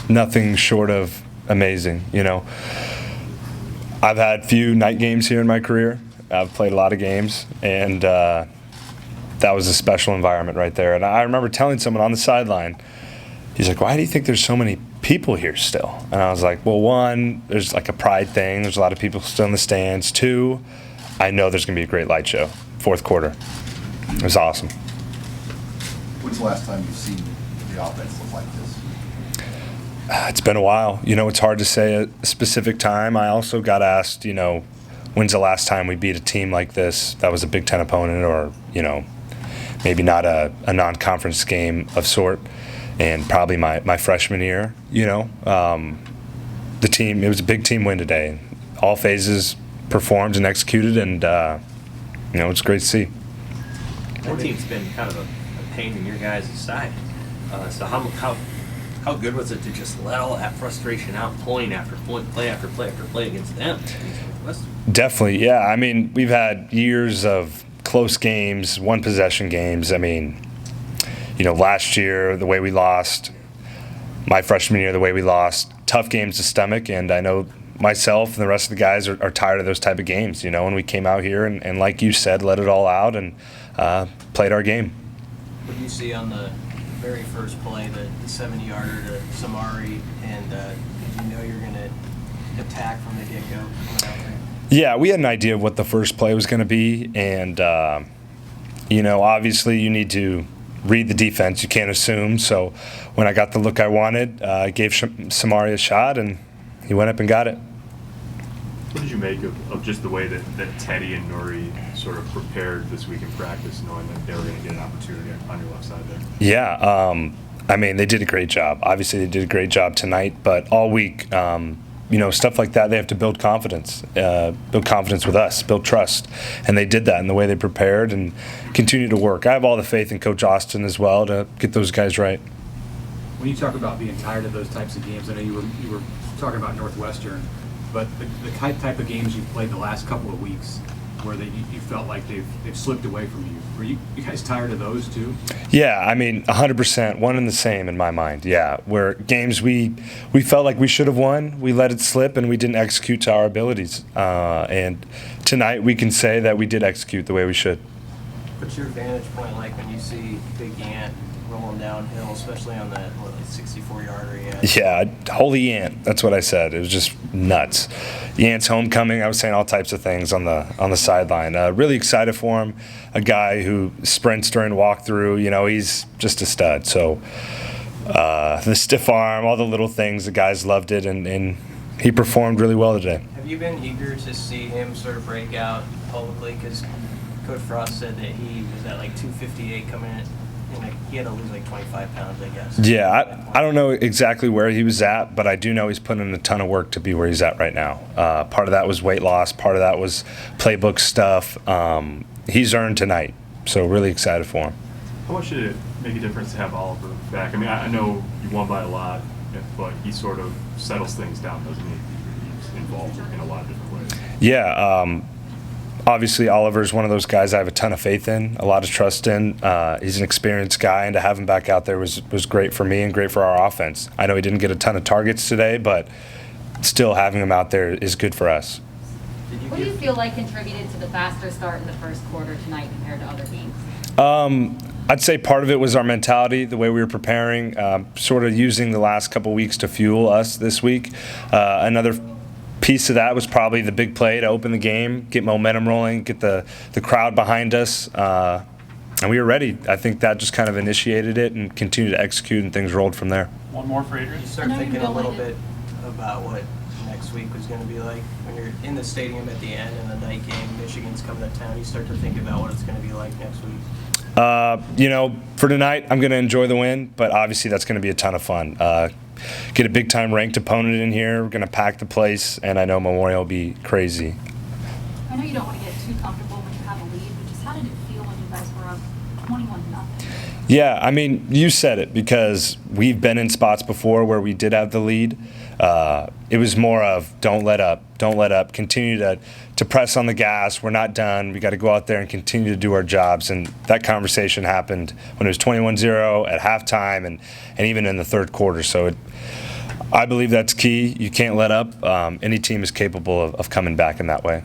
Nothing short of amazing, I've had few night games here in my career. I've played a lot of games, and that was a special environment right there. And I remember telling someone on the sideline, he's like, "Why do you think there's so many people here still?" And I was like, well, one, there's like a pride thing. There's a lot of people still in the stands. Two, I know there's going to be a great light show. Fourth quarter. It was awesome. When's the last time you've seen the offense look like this? It's been a while. It's hard to say a specific time. I also got asked, when's the last time we beat a team like this that was a Big Ten opponent, or, maybe not a non-conference game of sort. And probably my freshman year, the team, it was a big team win today. All phases performed and executed, and, it's great to see. That team's been kind of a pain in your guys' side. So how good was it to just let all that frustration out, point after point, play after play after play against them? Definitely, yeah. I mean, we've had years of close games, one-possession games. I mean, last year, the way we lost, my freshman year, the way we lost, tough games to stomach, and I know myself and the rest of the guys are tired of those type of games, and we came out here and like you said, let it all out and played our game. What did you see on the very first play, the 70-yarder to Samari, and did you know you were going to attack from the get-go coming out there? Yeah, we had an idea of what the first play was going to be, and, obviously you need to read the defense. You can't assume. So when I got the look I wanted, I gave Samari a shot, and he went up and got it. What did you make of just the way that Teddy and Nuri sort of prepared this week in practice, knowing that they were going to get an opportunity on your left side there? Yeah, I mean, they did a great job. Obviously, they did a great job tonight, but all week, stuff like that, they have to build confidence with us, build trust. And they did that in the way they prepared and continue to work. I have all the faith in Coach Austin as well to get those guys right. When you talk about being tired of those types of games, I know you were talking about Northwestern, but the type of games you've played the last couple of weeks where you felt like they've slipped away from you. Were you guys tired of those too? Yeah, I mean, 100%, one and the same in my mind. Yeah, where games we felt like we should have won, we let it slip, and we didn't execute to our abilities. And tonight we can say that we did execute the way we should. What's your vantage point like when you see Big Ant rolling downhill, especially on that 64-yarder? Yeah, holy Ant. That's what I said. It was just nuts. The Ant's homecoming. I was saying all types of things on the sideline. Really excited for him. A guy who sprints during walkthrough. He's just a stud. So the stiff arm, all the little things, the guys loved it, and he performed really well today. Have you been eager to see him sort of break out publicly? Because Coach Frost said that he was at like 258 coming in. He had to lose like 25 pounds, I guess. Yeah, I don't know exactly where he was at, but I do know he's putting in a ton of work to be where he's at right now. Part of that was weight loss. Part of that was playbook stuff. He's earned tonight, so really excited for him. How much did it make a difference to have Oliver back? I mean, I know you won by a lot, but he sort of settles things down, doesn't he? He's involved in a lot of different ways. Yeah. Obviously, Oliver's one of those guys I have a ton of faith in, a lot of trust in. He's an experienced guy, and to have him back out there was great for me and great for our offense. I know he didn't get a ton of targets today, but still having him out there is good for us. What do you feel like contributed to the faster start in the first quarter tonight compared to other games? I'd say part of it was our mentality, the way we were preparing, sort of using the last couple weeks to fuel us this week. Another piece of that was probably the big play to open the game, get momentum rolling, get the crowd behind us, and we were ready. I think that just kind of initiated it and continued to execute, and things rolled from there. One more for Adrian. You start thinking a little bit about what next week was going to be like when you're in the stadium at the end and the night game, Michigan's coming to town. You start to think about what it's going to be like next week. For tonight, I'm going to enjoy the win, but obviously that's going to be a ton of fun. Get a big-time ranked opponent in here. We're going to pack the place, and I know Memorial will be crazy. I know you don't want to get too comfortable when you have a lead, but just how did it feel when you guys were up 21-0? Yeah, I mean, you said it, because we've been in spots before where we did have the lead. It was more of don't let up, continue to press on the gas. We're not done. We got to go out there and continue to do our jobs. And that conversation happened when it was 21-0 at halftime and even in the third quarter. So I believe that's key. You can't let up. Any team is capable of coming back in that way.